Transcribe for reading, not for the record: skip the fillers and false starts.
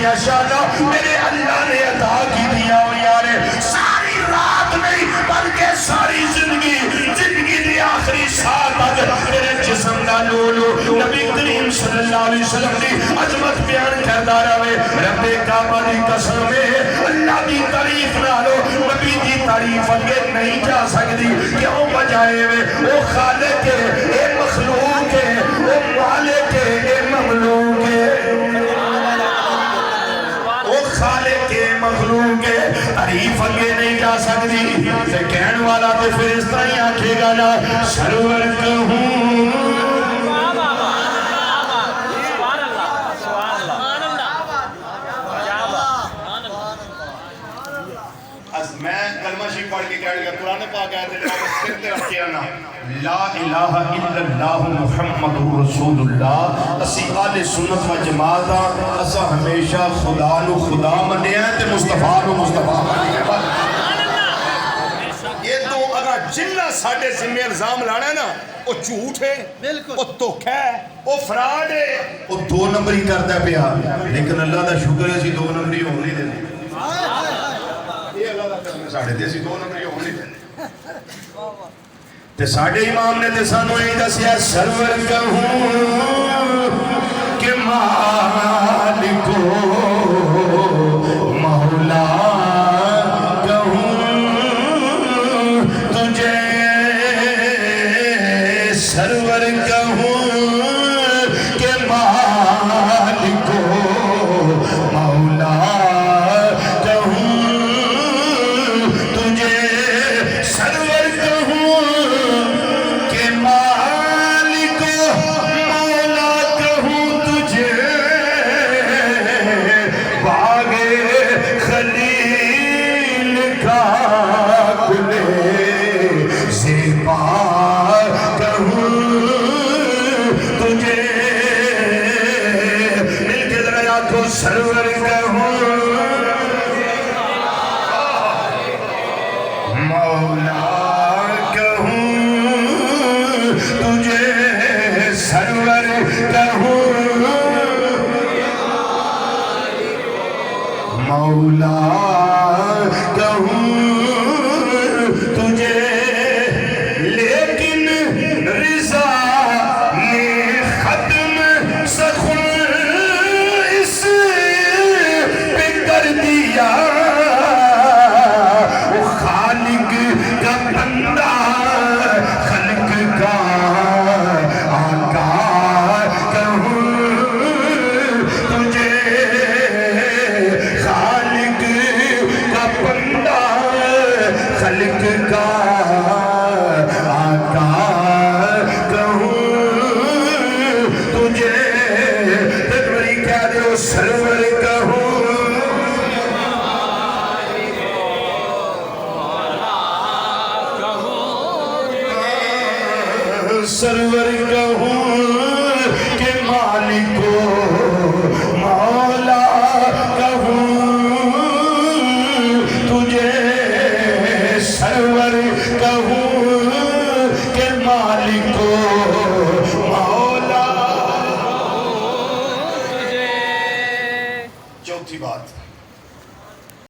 دیا شانہ میرے اللہ نے عطا کی دیا ہو یارے ساری رات نہیں بلکہ ساری زندگی دی آخری ساتھ تک میرے جسم دا لولو نبی کریم صلی اللہ علیہ وسلم دی عظمت بیان کردہ رہے رب کعبہ دی قسم ہے اللہ دی تعریف نہ لو نبی دی تعریف اگے نہیں جا سکتی کیوں بجائے ہوئے وہ خالق ہے اے مخلوق ہے وہ مالک ہے اے مملوک ہے وہ خالق ہے مخلوق ہے تعریف اگے نہیں جا سکتی تے کہن والا تے پھر اس طرح ہی آنکھے گا نا سرور کہوں میں کلمہ شریف پڑھ کے کہہ لیا قرآن پاک آیت ہے سر تے رکھ کے آنا لا الہ الا اللہ محمد رسول اللہ اسی آل سنت و جماعت اسا ہمیشہ خدا نو خدا منیا تے مصطفیٰ نو مصطفیٰ منیا یہ تو اگر جنہ ساڑھے ذمہ الزام لانا ہے نا وہ جھوٹ ہے وہ دھوکہ ہے وہ فراڈ ہے وہ دو نمبری کرتا ہے پیا لیکن اللہ دا شکر ہے اسی دو نمبری ہو نہیں دیتے ساڑھے دیسی دو نمبری ہو نہیں دیتے تے ساڑھے امام نے تے سانو ہی دسیا سرور کہوں کہ مالکو مولا کہوں تجھے سرور کہوں کہ مالکو مولا سرور کہوں مولا کہوں تجھے سرور کہوں مولا کہوں تجھے لیکن رضا نے ختم سخن وہ خالق کا بندہ خلق کا آقا کہوں تجھے خالق کا بندہ خلق کا آقا کہوں تجھے تدبری کیا دے سرور کہوں سرور کہوں کہ مالکو مولا کہوں تجھے سرور کہوں کہ مالکو مولا چوتھی بات